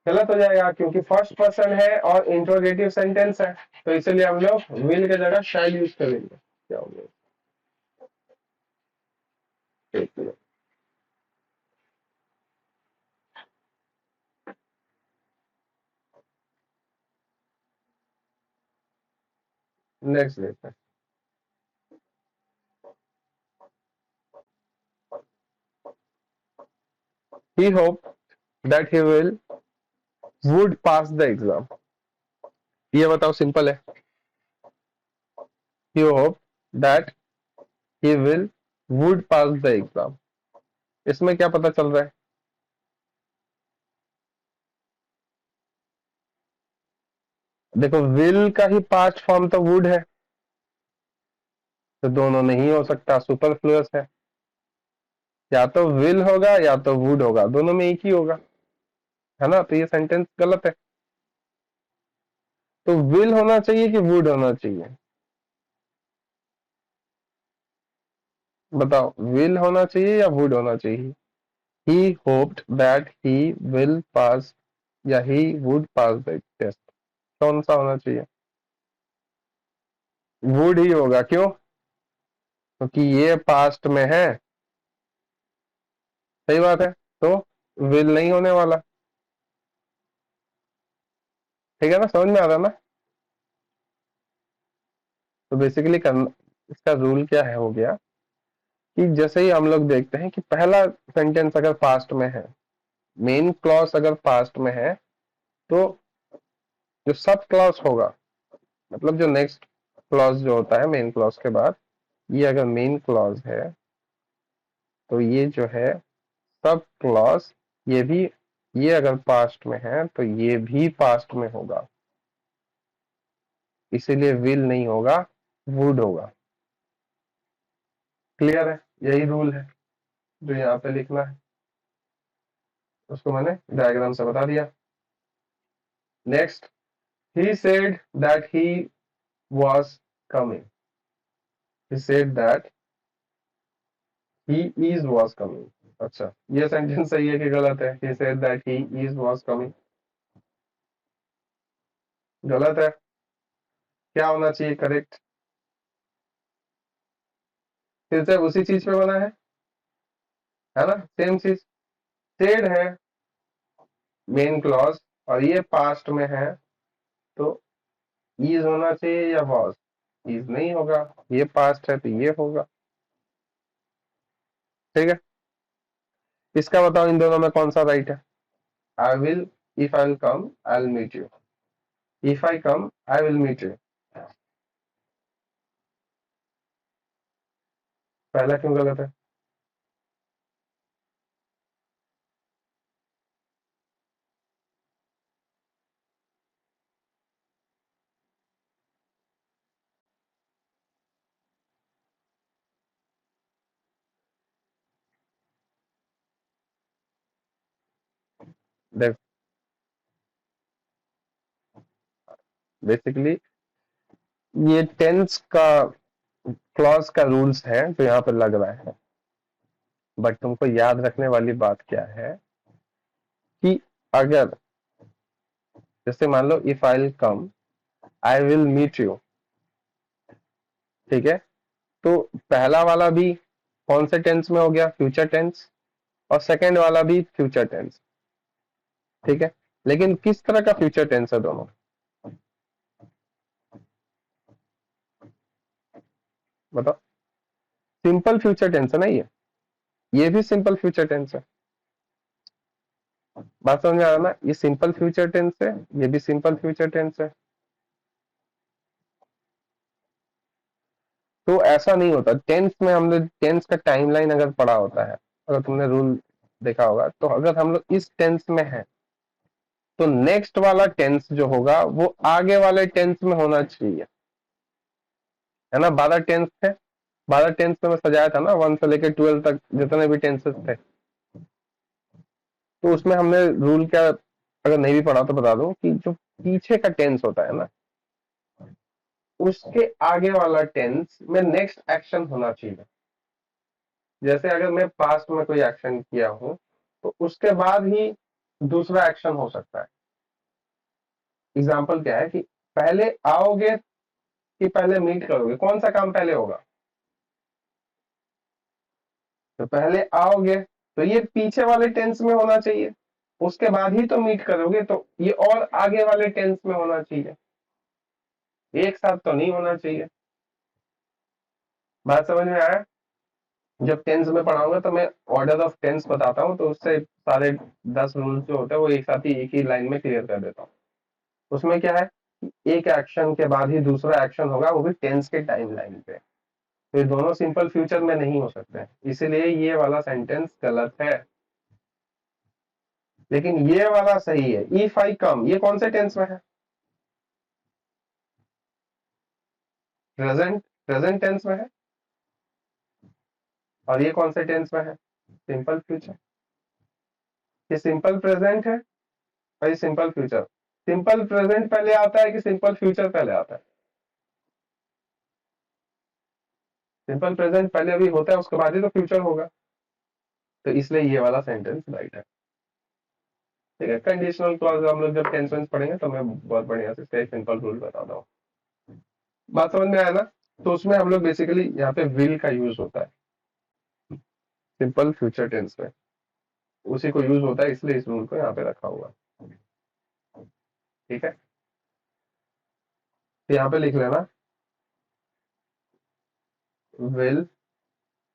गलत हो जाएगा, क्योंकि फर्स्ट पर्सन है और इंट्रोगेटिव सेंटेंस है, तो इसलिए हम लोग विल के जगह शैल यूज करेंगे। क्या हो गया? नेक्स्ट देखते हैं। He hoped that he will would pass the exam। ये बताओ, सिंपल है। He hoped that he will would pass the exam। इसमें क्या पता चल रहा है? देखो, विल का ही पास्ट फॉर्म तो वुड है, तो दोनों नहीं हो सकता, सुपरफ्लुअस है। या तो विल होगा या तो वुड होगा, दोनों में एक ही होगा, है ना? तो ये सेंटेंस गलत है। तो विल होना चाहिए कि वुड होना चाहिए? बताओ, विल होना चाहिए या वुड होना चाहिए? He hoped that he will pass या he would pass the test, कौन सा होना चाहिए? वुड ही होगा। क्यों? क्योंकि ये पास्ट में है। सही बात है, तो विल नहीं होने वाला। ठीक है ना? समझ में आ रहा है ना? तो बेसिकली इसका रूल क्या है, हो गया कि जैसे ही हम लोग देखते हैं कि पहला सेंटेंस अगर पास्ट में है, मेन क्लॉज अगर पास्ट में है, तो जो सब क्लॉज होगा, मतलब जो नेक्स्ट क्लॉज जो होता है मेन क्लॉज के बाद, ये अगर मेन क्लॉज है तो ये जो है सब क्लॉज, ये भी, ये अगर पास्ट में है तो ये भी पास्ट में होगा, इसीलिए विल नहीं होगा, वुड होगा। क्लियर है? यही रूल है जो यहाँ पे लिखना है, उसको मैंने डायग्राम से बता दिया। Next, he said that he was coming, he said that he is was coming। अच्छा, ये सेंटेंस सही है कि गलत है? he said that he is was coming गलत है। क्या होना चाहिए करेक्ट? फिर से उसी चीज पे बना है ना, सेम चीज। सेड है मेन क्लॉज और ये पास्ट में है, तो इज होना चाहिए या वॉज? इज नहीं होगा, ये पास्ट है तो ये होगा। ठीक है, इसका बताओ इन दोनों में कौन सा राइट है? I will, if I will come I will meet you, if I come I will meet you. पहला क्यों गलत है? देख, बेसिकली ये टेंस का क्लॉज का रूल्स है जो यहाँ पर लग रहा है, बट तुमको याद रखने वाली बात क्या है कि अगर जैसे मान लो if I will come I will meet you, ठीक है, तो पहला वाला भी कौन से टेंस में हो गया? Future tense. और सेकंड वाला भी फ्यूचर टेंस। ठीक है, लेकिन किस तरह का फ्यूचर टेंस है दोनों? बताओ। सिंपल फ्यूचर टेंस है ना ये भी सिंपल फ्यूचर टेंस है। बात समझ में आ रहा ना? ये सिंपल फ्यूचर टेंस है, ये भी सिंपल फ्यूचर टेंस है। तो ऐसा नहीं होता टेंस में, हमने टेंस का टाइमलाइन अगर पढ़ा होता है, अगर तुमने रूल देखा होगा, तो अगर हम लोग इस टेंस में है तो नेक्स्ट वाला टेंस जो होगा वो आगे वाले टेंस में होना चाहिए, है ना? 12 टेंस थे, 12 टेंस में मैं सजाया था ना, 1 से लेकर 12 तक जितने भी टेंसेस थे, तो उसमें हमने रूल क्या, अगर नहीं भी पढ़ा तो बता दो, कि जो पीछे का टेंस होता है ना, उसके आगे वाला टेंस में नेक्स्ट एक्शन होना चाहिए। जैसे अगर मैं पास्ट में कोई एक्शन किया हूं तो उसके बाद ही दूसरा एक्शन हो सकता है। एग्जाम्पल क्या है कि पहले आओगे कि पहले मीट करोगे, कौन सा काम पहले होगा? तो पहले आओगे तो ये पीछे वाले टेंस में होना चाहिए, उसके बाद ही तो मीट करोगे, तो ये और आगे वाले टेंस में होना चाहिए, एक साथ तो नहीं होना चाहिए। बात समझ में आया? जब टेंस में पढ़ाऊंगा तो मैं ऑर्डर ऑफ टेंस बताता हूँ, तो उससे सारे 10 रूल्स जो होते हैं वो एक साथ ही एक ही लाइन में क्लियर कर देता हूँ। उसमें क्या है कि एक एक्शन के बाद ही दूसरा एक्शन होगा, वो भी टेंस के टाइम लाइन पे। तो ये दोनों सिंपल फ्यूचर में नहीं हो सकते, इसीलिए ये वाला सेंटेंस गलत है। लेकिन ये वाला सही है, इफ आई कम, ये कौन से टेंस में है? प्रेजेंट, प्रेजेंट टेंस में है। और ये कौन से टेंस में है? Simple future. ये सिंपल प्रेजेंट है और ये सिंपल फ्यूचर। सिंपल प्रेजेंट पहले आता है कि सिंपल फ्यूचर पहले आता है? सिंपल प्रेजेंट पहले अभी होता है, उसके बाद ही तो फ्यूचर होगा, तो इसलिए ये वाला सेंटेंस राइट है। ठीक है, कंडीशनल क्लॉज हम लोग जब टेंस वेंस पढ़ेंगे तो मैं बहुत बढ़िया से इसका एक सिंपल रूल बताता हूँ। बात समझ में आया ना? तो उसमें हम लोग बेसिकली यहाँ पे विल का यूज होता है सिंपल फ्यूचर टेंस में, उसी को यूज होता है, इसलिए इस रूल को यहाँ पे रखा हुआ। ठीक है, तो यहाँ पे लिख लेना, will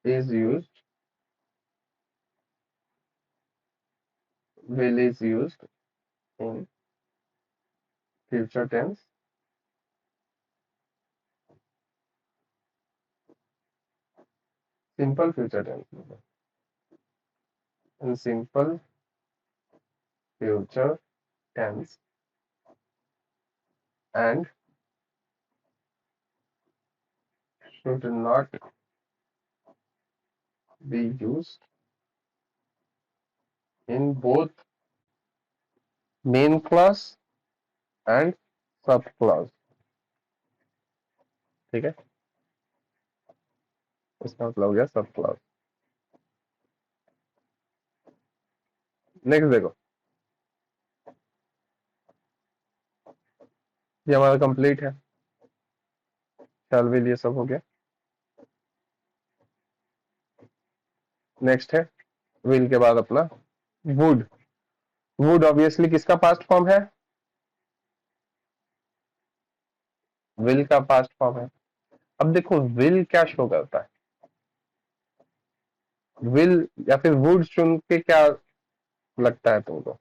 is used, will is used in future tense, simple future tense, in simple future tense, and should not be used in both main clause and सब क्लास। ठीक है, इसका मतलब हो गया सब क्लास। नेक्स्ट देखो, ये हमारा कंप्लीट है, शैल विल ये सब हो गया। नेक्स्ट है विल के बाद अपना वुड। वुड ऑब्वियसली किसका पास्ट फॉर्म है? विल का पास्ट फॉर्म है। अब देखो विल क्या शो करता है, विल या फिर वुड सुन के क्या लगता है तुमको?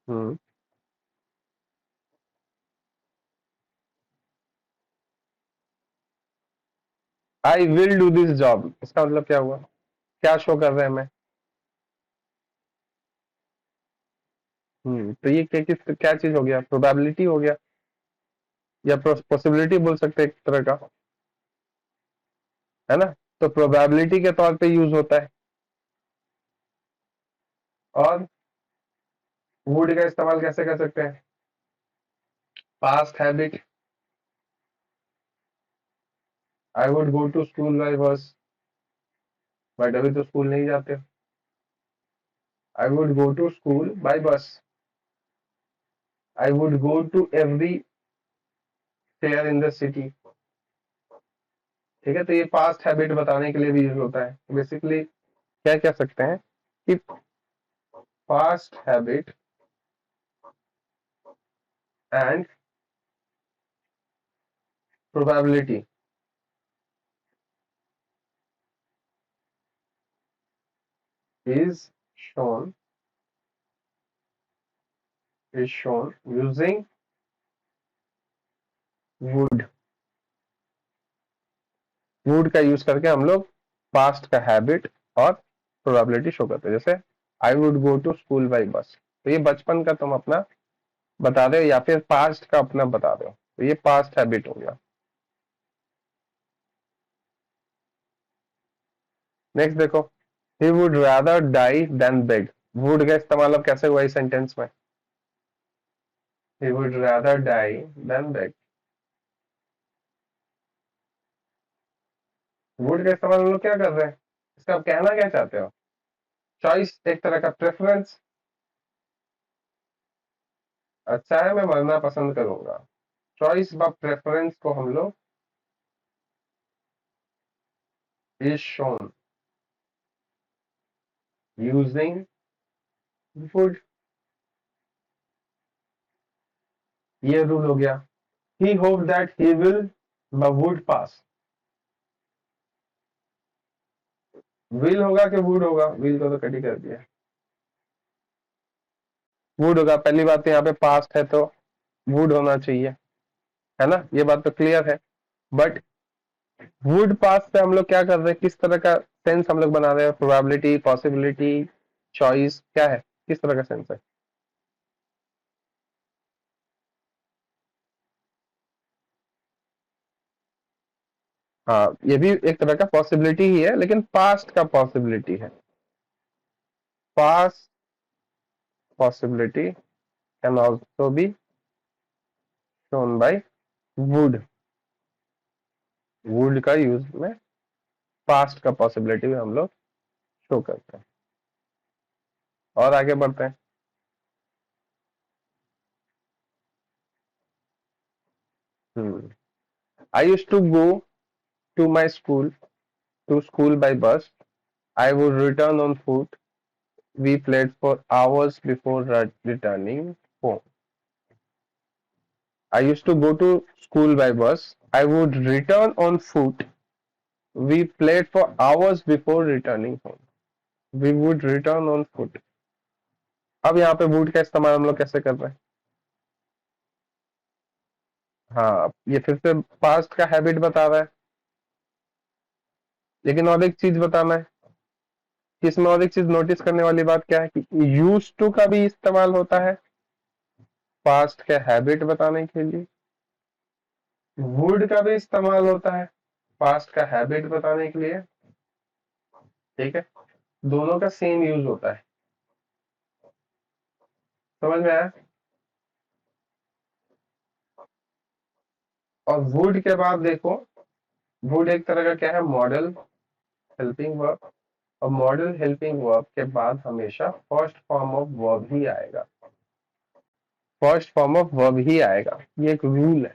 Hmm, I will do this job, इसका मतलब क्या हुआ? क्या शो कर रहे हैं हमें? तो ये क्या चीज हो गया? प्रोबेबिलिटी हो गया, या पॉसिबिलिटी बोल सकते हैं एक तरह का, है ना? तो प्रोबेबिलिटी के तौर पे यूज होता है। और वुड का इस्तेमाल कैसे कर सकते हैं? Past habit, I would go to school by bus, but अभी तो स्कूल नहीं जाते। I would go to school by bus, I would go to every fair in the city. ठीक है, तो ये पास्ट हैबिट बताने के लिए भी यूज होता है। बेसिकली क्या कह सकते हैं कि past habit and probability is shown using would। Would का यूज करके हम लोग पास्ट का हैबिट और प्रोबेबिलिटी शो करते हैं। जैसे I would go to school by bus, तो ये बचपन का तुम अपना बता रहे हो या फिर पास्ट का अपना बता रहे हो, तो ये पास्ट हैबिट हो गया। नेक्स्ट देखो, he would rather die than beg. Would का इस्तेमाल अब कैसे हुआ इस सेंटेंस में? He would rather die than beg. Would का इस्तेमाल हम लोग क्या कर रहे हैं, इसका आप कहना क्या चाहते हो? चॉइस, एक तरह का प्रेफरेंस। अच्छा है, मैं मरना पसंद करूंगा। चॉइस व प्रेफरेंस को हम लोग is shown using would। ये रूल हो गया। he hoped that he will would pass। will होगा कि would होगा? will को तो कटी कर दिया, would होगा। पहली बात तो यहाँ पे पास्ट है तो would होना चाहिए, है ना? ये बात तो क्लियर है। बट वुड पास से हम लोग क्या कर रहे हैं, किस तरह का सेंस हम लोग बना रहे हैं? प्रोबेबिलिटी, पॉसिबिलिटी, चॉइस, क्या है, किस तरह का सेंस है? हाँ, ये भी एक तरह का पॉसिबिलिटी ही है, लेकिन पास्ट का पॉसिबिलिटी है। Past possibility can also be shown bye would. Would का यूज में पास्ट का पॉसिबिलिटी भी हम लोग शो करते हैं। और आगे बढ़ते हैं। I use to go to my school, to school by bus, I would return on foot We played for hours before returning home. I used to go to school by bus. I would return on foot. We played for hours before returning home. We would return on foot. अब यहाँ पे would का इस्तेमाल हम लोग कैसे कर रहे हैं? हाँ, ये फिर से पास्ट का हैबिट बता रहा है, लेकिन और एक चीज बताना है कि इसमें और एक चीज नोटिस करने वाली बात क्या है कि यूज टू का भी इस्तेमाल होता है पास्ट का हैबिट बताने के लिए, वुड का भी इस्तेमाल होता है पास्ट का हैबिट बताने के लिए। ठीक है, दोनों का सेम यूज होता है। समझ में आया? और वुड के बाद देखो, वुड एक तरह का क्या है, मॉडल हेल्पिंग वर्ब, और मॉडल हेल्पिंग वर्ब के बाद हमेशा फर्स्ट फॉर्म ऑफ वर्ब ही आएगा। फर्स्ट फॉर्म ऑफ वर्ब ही आएगा, ये एक रूल है।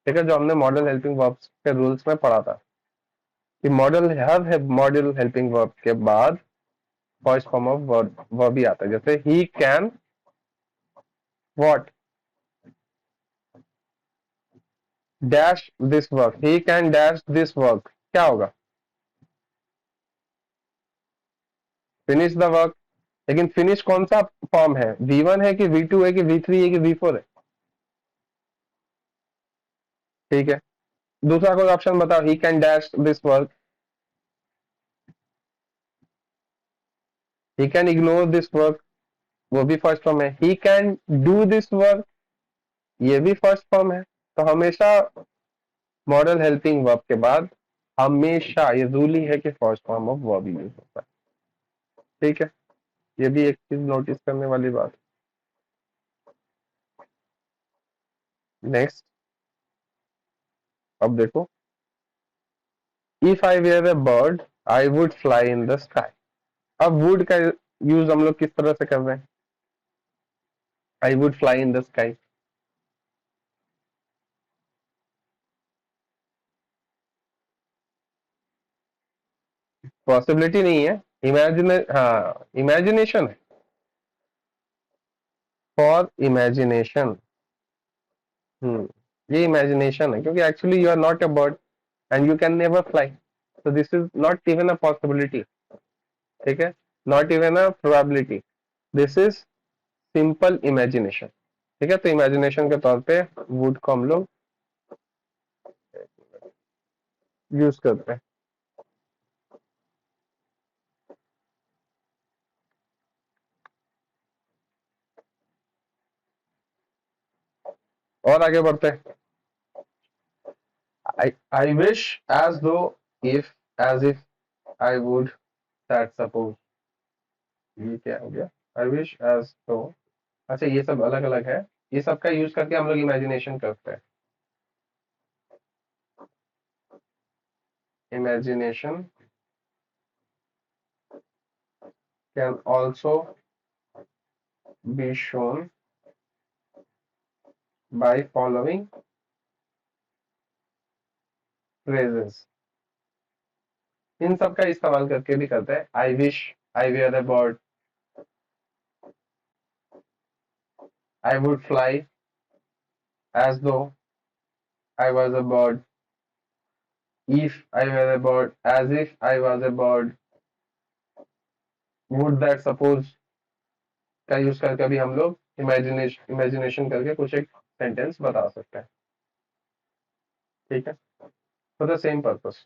ठीक है, जो हमने मॉडल हेल्पिंग वर्ब्स के रूल्स में पढ़ा था कि मॉडल हेल्पिंग वर्ब के बाद फर्स्ट फॉर्म ऑफ वर्ब ही आता है। जैसे he can what dash this work, he can dash this work, क्या होगा? Finish the work. लेकिन फिनिश कौन सा फॉर्म है, V1 है कि V2 है कि V3 है कि V4 है? ठीक है, दूसरा कोई ऑप्शन बताओ, he can dash this work, he can ignore this work, वो भी फर्स्ट फॉर्म है। He can do this work, ये भी फर्स्ट फॉर्म है। तो हमेशा मॉडल हेल्पिंग वर्ब के बाद हमेशा ये रूल ही है कि first form of verb use होता है। ठीक है, ये भी एक चीज नोटिस करने वाली बात। नेक्स्ट, अब देखो, if I were a bird I would fly in the sky. अब वुड का यूज हम लोग किस तरह से कर रहे हैं? I would fly in the sky, possibility नहीं है, हाँ इमेजिनेशन है, फॉर इमेजिनेशन। ये इमेजिनेशन है, क्योंकि actually you are not a bird and you can never fly, so this is not even a possibility। ठीक है, not even a probability, this is simple imagination. ठीक है, तो इमेजिनेशन के तौर पे वुड को हम लोग यूज करते हैं। और आगे बढ़ते हैं। I wish as though, if, as if, I would, that, suppose, ये क्या हो गया? आई विश एज दो। अच्छा, ये सब अलग अलग है, ये सब का यूज करके हम लोग इमेजिनेशन करते हैं। Imagination can also be shown by following phrases. इन सब का इस्तेमाल करके भी करते हैं। I wish, I were a bird, I would fly as though I was a bird, if I were a bird, as if I was a bird, would that, suppose का use करके भी हम लोग इमेजिनेशन करके कुछ एक sentence बता सकते हैं। ठीक है, फॉर द सेम पर्पस।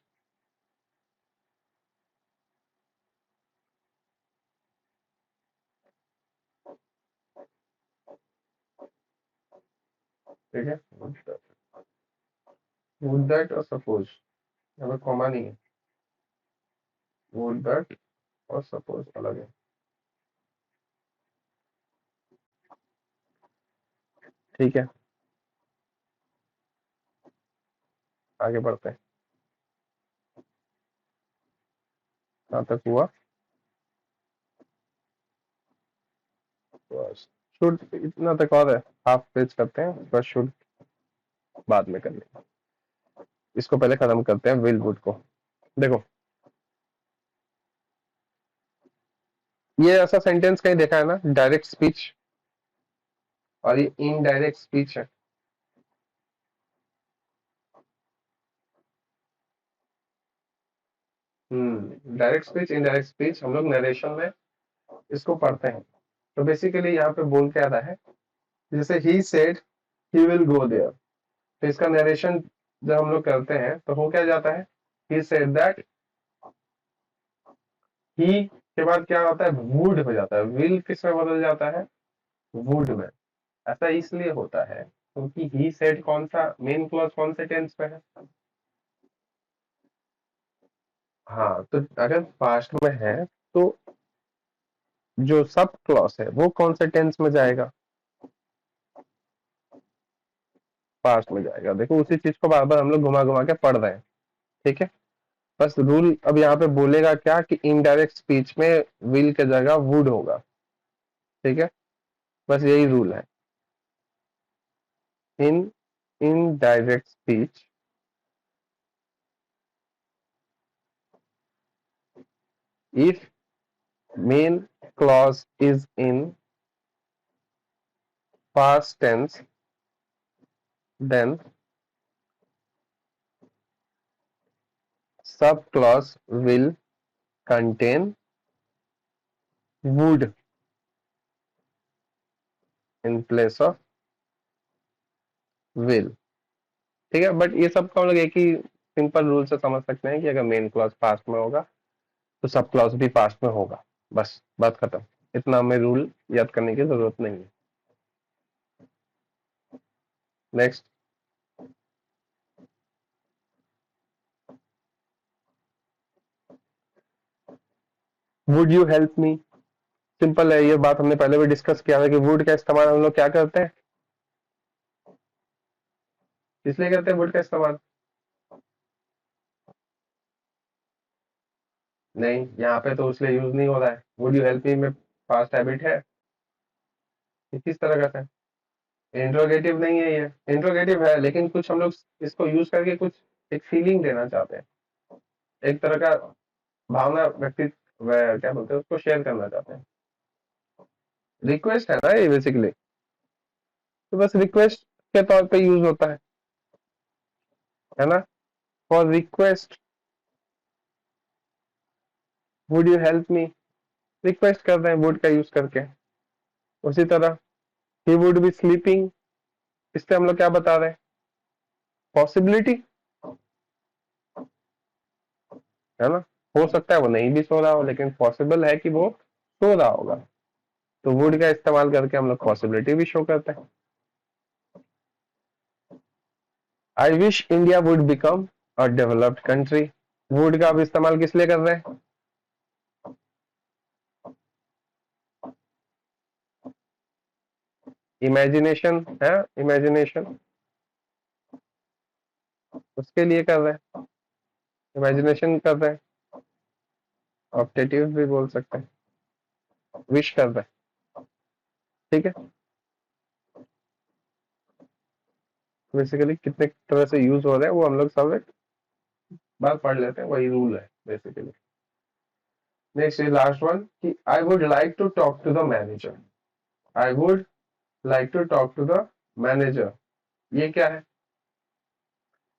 ठीक है, वुड दैट और सपोज, यहाँ पे कॉमा नहीं है, वुड दैट और सपोज अलग है। ठीक है, आगे बढ़ते हैं। कहाँ तक हुआ? बस शुड इतना तक और है, हाफ पेज करते हैं, बस शुड बाद में कर लेंगे। इसको पहले खत्म करते हैं विल वुड को। देखो, ये ऐसा सेंटेंस कहीं देखा है ना, डायरेक्ट स्पीच, और ये इनडायरेक्ट स्पीच है। डायरेक्ट स्पीच, इनडायरेक्ट स्पीच हम लोग नरेशन में इसको पढ़ते हैं। तो बेसिकली यहाँ पे बोल क्या रहा है, जैसे he said he will go there, तो इसका नरेशन जब हम लोग करते हैं तो हो क्या जाता है, ही सेड दैट, ही के बाद क्या होता है, वुड हो जाता है, विल किस में बदल जाता है, वुड में। ऐसा इसलिए होता है क्योंकि ही सेड कौन सा मेन क्लॉज कौन से टेंस में है। हाँ, तो अगर पास्ट में है तो जो सब क्लॉज है वो कौन से टेंस में जाएगा, पास्ट में जाएगा। देखो उसी चीज को बार बार हम लोग घुमा घुमा के पढ़ रहे हैं, ठीक है। बस रूल अब यहाँ पे बोलेगा क्या कि इनडायरेक्ट स्पीच में विल की जगह वुड होगा, ठीक है। बस यही रूल है। In indirect speech, if main clause is in past tense, then sub clause will contain would in place of will, ठीक है। बट ये सब का हम लोग एक ही सिंपल रूल से समझ सकते हैं कि अगर मेन क्लॉज पास्ट में होगा तो सब क्लॉज भी पास्ट में होगा, बस बात खत्म। इतना हमें रूल याद करने की जरूरत नहीं है। Next, would you help me, simple है ये बात, हमने पहले भी डिस्कस किया था कि वुड का इस्तेमाल हम लोग क्या करते हैं, इसलिए करते हैं वुड का इस्तेमाल। नहीं, यहाँ पे तो उसलिए यूज नहीं हो रहा है, वुड यू हेल्प मी में पास्ट हैबिट है, ये किस तरह का है, इंट्रोगेटिव नहीं है, ये इंट्रोगेटिव है लेकिन कुछ हम लोग इसको यूज करके कुछ एक फीलिंग देना चाहते हैं, एक तरह का भावना व्यक्ति क्या बोलते हैं उसको शेयर करना चाहते हैं। रिक्वेस्ट है ना ये बेसिकली, तो बस रिक्वेस्ट के तौर पे यूज होता है ना। For request, would you help me, request कर रहे हैं वुड का यूज करके। उसी तरह ही वुड बी स्लीपिंग, इससे हम लोग क्या बता रहे हैं, पॉसिबिलिटी, है ना। हो सकता है वो नहीं भी सो रहा हो लेकिन पॉसिबल है कि वो सो रहा होगा, तो वुड का इस्तेमाल करके हम लोग पॉसिबिलिटी भी शो करते हैं। I wish India would become a developed country, would का अब इस्तेमाल किस लिए कर रहे हैं, इमेजिनेशन है, इमेजिनेशन उसके लिए कर रहे हैं, इमेजिनेशन कर रहे हैं, ऑप्टेटिव भी बोल सकते हैं, विश कर रहे हैं, ठीक है। बेसिकली कितने तरह से यूज हो रहे हैं वो हम लोग सब एक बार पढ़ लेते हैं, वही रूल है basically. Next is last one कि I would like to talk to the manager, I would like to talk to the manager, ये क्या है,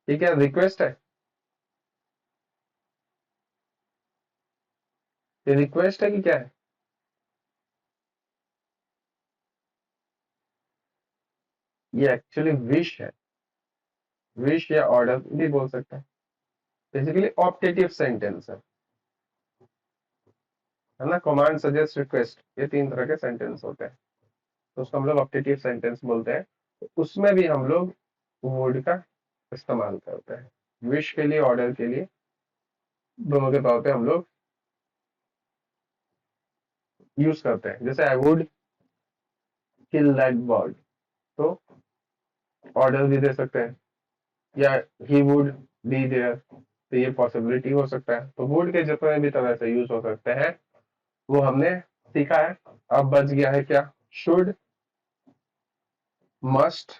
ये क्या रिक्वेस्ट है, ये रिक्वेस्ट है कि क्या है, ये एक्चुअली विश है, विश या ऑर्डर भी बोल सकते हैं। बेसिकली ऑप्टेटिव सेंटेंस है ना, कमांड, सजेस्ट, रिक्वेस्ट, ये तीन तरह के सेंटेंस होते हैं, तो उसको हम लोग ऑप्टेटिव सेंटेंस बोलते हैं। तो उसमें भी हम लोग वुड का इस्तेमाल करते हैं, विश के लिए, ऑर्डर के लिए, दोनों के तौर पे हम लोग यूज करते हैं। जैसे I would kill that bird, तो ऑर्डर भी दे सकते हैं, या ही वुड बी देयर, तो ये पॉसिबिलिटी हो सकता है। तो वुड के जितने भी तरह से यूज हो सकते हैं वो हमने सीखा है। अब बच गया है क्या, शुड, मस्ट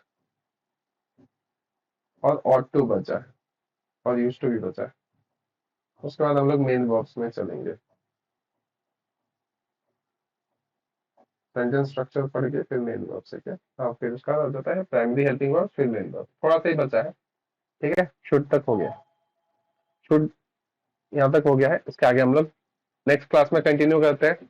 और ऑट टू बचा है, और यूज टू भी बचा है। उसके बाद हम लोग मेन वर्ब्स में चलेंगे। सेंटेंस स्ट्रक्चर पढ़ के फिर मेन वर्ब से क्या, हाँ फिर उसका हो जाता है प्राइमरी हेल्पिंग वर्ब फिर मेन वर्ब, थोड़ा सा ही बचा है। ठीक है, शुड तक हो गया, शुड यहाँ तक हो गया है, इसके आगे हम लोग नेक्स्ट क्लास में कंटिन्यू करते हैं।